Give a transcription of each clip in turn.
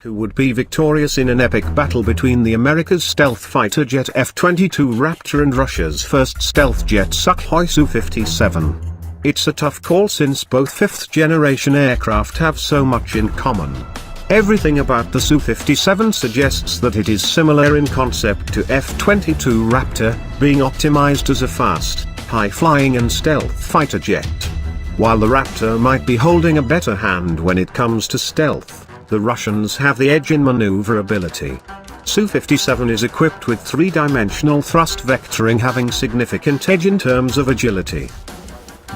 who would be victorious in an epic battle between the America's stealth fighter jet F-22 Raptor and Russia's first stealth jet Sukhoi Su-57. It's a tough call since both fifth-generation aircraft have so much in common. Everything about the Su-57 suggests that it is similar in concept to F-22 Raptor, being optimized as a fast, high-flying and stealth fighter jet. While the Raptor might be holding a better hand when it comes to stealth, the Russians have the edge in maneuverability. Su-57 is equipped with three-dimensional thrust vectoring, having significant edge in terms of agility.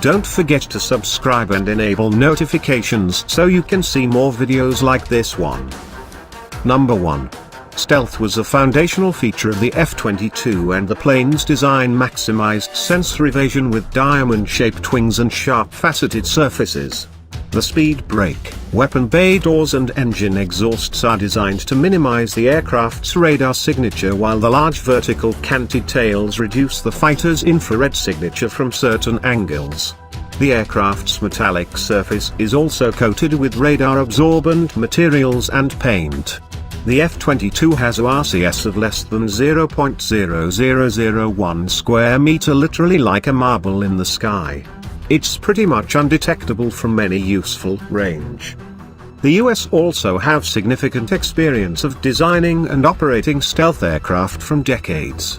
Don't forget to subscribe and enable notifications so you can see more videos like this one. Number 1. Stealth was a foundational feature of the F-22, and the plane's design maximized sensory vision with diamond-shaped wings and sharp faceted surfaces. The speed brake, weapon bay doors and engine exhausts are designed to minimize the aircraft's radar signature, while the large vertical canted tails reduce the fighter's infrared signature from certain angles. The aircraft's metallic surface is also coated with radar-absorbent materials and paint. The F-22 has a RCS of less than 0.0001 square meter, literally like a marble in the sky. It's pretty much undetectable from any useful range. The US also have significant experience of designing and operating stealth aircraft from decades.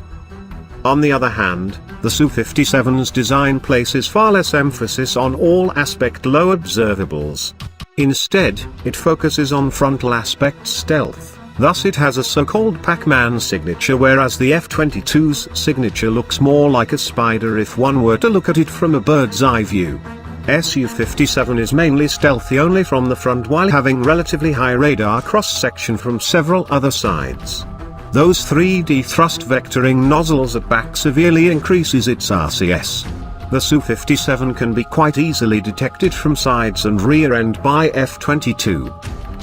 On the other hand, the Su-57's design places far less emphasis on all aspect low observables. Instead, it focuses on frontal aspect stealth. Thus it has a so-called Pac-Man signature, whereas the F-22's signature looks more like a spider if one were to look at it from a bird's eye view. Su-57 is mainly stealthy only from the front, while having relatively high radar cross-section from several other sides. Those 3D thrust vectoring nozzles at back severely increases its RCS. The Su-57 can be quite easily detected from sides and rear end by F-22.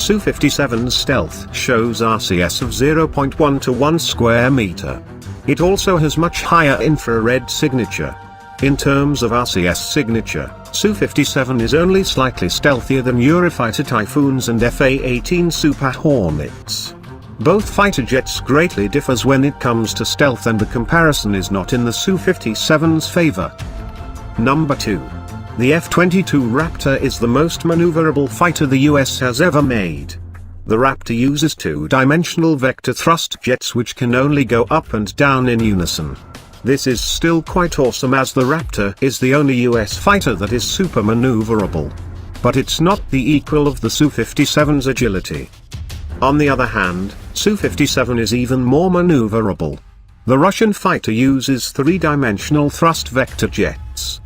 Su-57's stealth shows RCS of 0.1 to 1 square meter. It also has much higher infrared signature. In terms of RCS signature, Su-57 is only slightly stealthier than Eurofighter Typhoons and F-18 Super Hornets. Both fighter jets greatly differs when it comes to stealth, and the comparison is not in the Su-57's favor. Number 2. The F-22 Raptor is the most maneuverable fighter the US has ever made. The Raptor uses two-dimensional vector thrust jets which can only go up and down in unison. This is still quite awesome, as the Raptor is the only US fighter that is super maneuverable. But it's not the equal of the Su-57's agility. On the other hand, Su-57 is even more maneuverable. The Russian fighter uses three-dimensional thrust vector jets.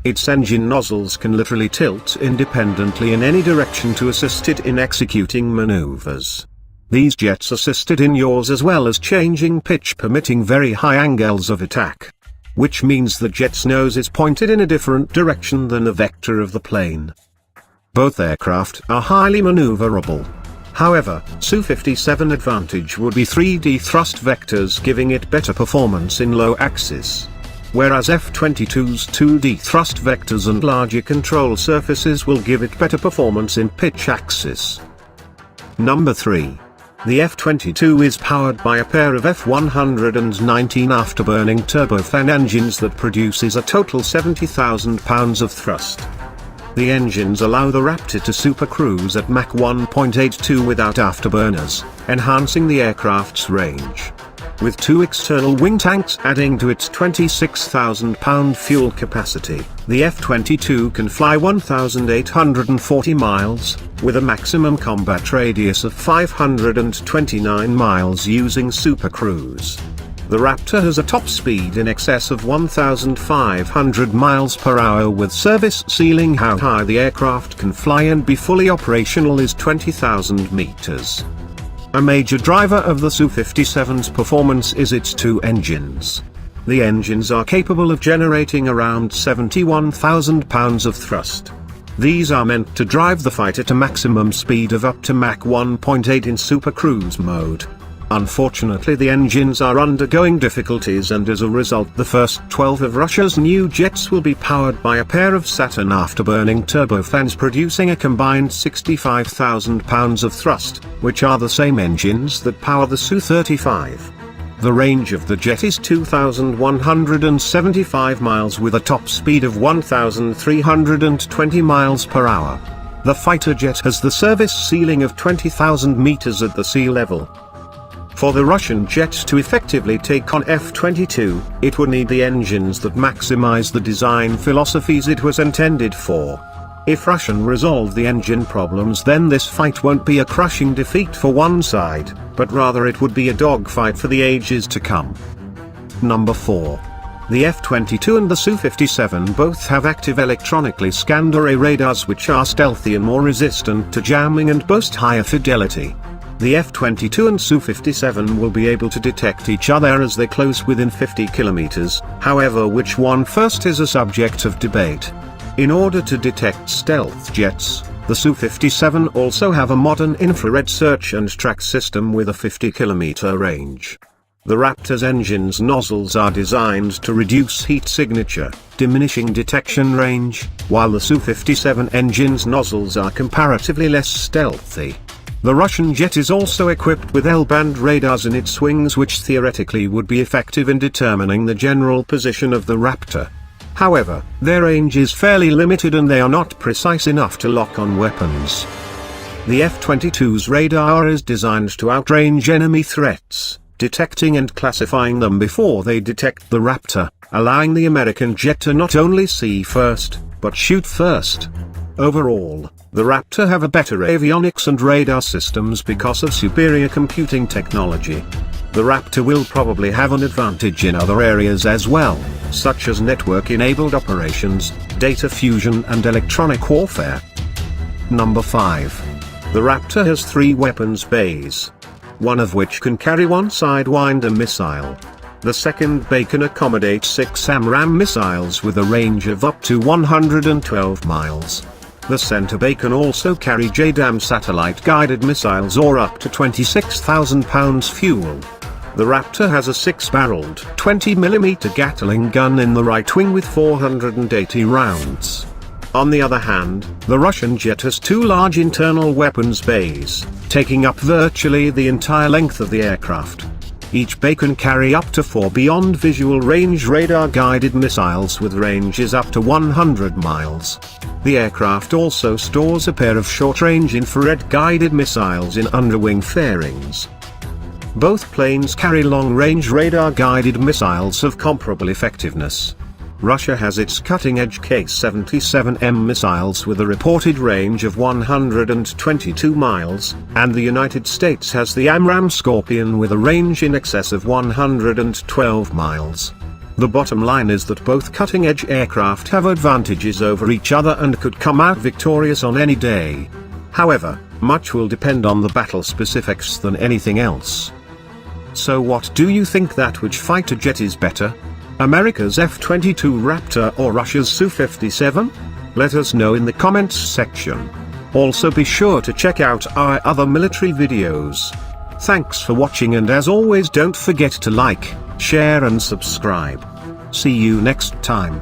Its engine nozzles can literally tilt independently in any direction to assist it in executing maneuvers. These jets assisted in yaws as well as changing pitch, permitting very high angles of attack. Which means the jet's nose is pointed in a different direction than the vector of the plane. Both aircraft are highly maneuverable. However, Su-57 advantage would be 3D thrust vectors, giving it better performance in low axis. Whereas F-22's 2D thrust vectors and larger control surfaces will give it better performance in pitch axis. Number 3. The F-22 is powered by a pair of F-119 afterburning turbofan engines that produces a total 70,000 pounds of thrust. The engines allow the Raptor to supercruise at Mach 1.82 without afterburners, enhancing the aircraft's range. With two external wing tanks adding to its 26,000-pound fuel capacity, the F-22 can fly 1,840 miles, with a maximum combat radius of 529 miles using supercruise. The Raptor has a top speed in excess of 1,500 miles per hour, with service ceiling. How high the aircraft can fly and be fully operational is 20,000 meters. A major driver of the Su-57's performance is its two engines. The engines are capable of generating around 71,000 pounds of thrust. These are meant to drive the fighter to maximum speed of up to Mach 1.8 in supercruise mode. Unfortunately, the engines are undergoing difficulties, and as a result the first 12 of Russia's new jets will be powered by a pair of Saturn afterburning turbofans producing a combined 65,000 pounds of thrust, which are the same engines that power the Su-35. The range of the jet is 2,175 miles with a top speed of 1,320 miles per hour. The fighter jet has the service ceiling of 20,000 meters at the sea level. For the Russian jet to effectively take on F-22, it would need the engines that maximize the design philosophies it was intended for. If Russia resolve the engine problems, then this fight won't be a crushing defeat for one side, but rather it would be a dogfight for the ages to come. Number 4. The F-22 and the Su-57 both have active electronically scanned array radars which are stealthy and more resistant to jamming and boast higher fidelity. The F-22 and Su-57 will be able to detect each other as they close within 50 kilometers, however which one first is a subject of debate. In order to detect stealth jets, the Su-57 also have a modern infrared search and track system with a 50-kilometer range. The Raptor's engine's nozzles are designed to reduce heat signature, diminishing detection range, while the Su-57 engine's nozzles are comparatively less stealthy. The Russian jet is also equipped with L-band radars in its wings which theoretically would be effective in determining the general position of the Raptor. However, their range is fairly limited and they are not precise enough to lock on weapons. The F-22's radar is designed to outrange enemy threats, detecting and classifying them before they detect the Raptor, allowing the American jet to not only see first, but shoot first. Overall, the Raptor have a better avionics and radar systems because of superior computing technology. The Raptor will probably have an advantage in other areas as well, such as network-enabled operations, data fusion and electronic warfare. Number 5. The Raptor has 3 weapons bays, one of which can carry one Sidewinder missile. The second bay can accommodate 6 AMRAAM missiles with a range of up to 112 miles. The center bay can also carry JDAM satellite-guided missiles or up to 26,000 pounds fuel. The Raptor has a 6-barreled 20mm Gatling gun in the right wing with 480 rounds. On the other hand, the Russian jet has 2 large internal weapons bays, taking up virtually the entire length of the aircraft. Each bay can carry up to 4 beyond visual range radar-guided missiles with ranges up to 100 miles. The aircraft also stores a pair of short-range infrared-guided missiles in underwing fairings. Both planes carry long-range radar-guided missiles of comparable effectiveness. Russia has its cutting-edge K-77M missiles with a reported range of 122 miles, and the United States has the AMRAAM Scorpion with a range in excess of 112 miles. The bottom line is that both cutting-edge aircraft have advantages over each other and could come out victorious on any day. However, much will depend on the battle specifics than anything else. So what do you think, that which fighter jet is better? America's F-22 Raptor or Russia's Su-57? Let us know in the comments section. Also be sure to check out our other military videos. Thanks for watching, and as always don't forget to like, share and subscribe. See you next time.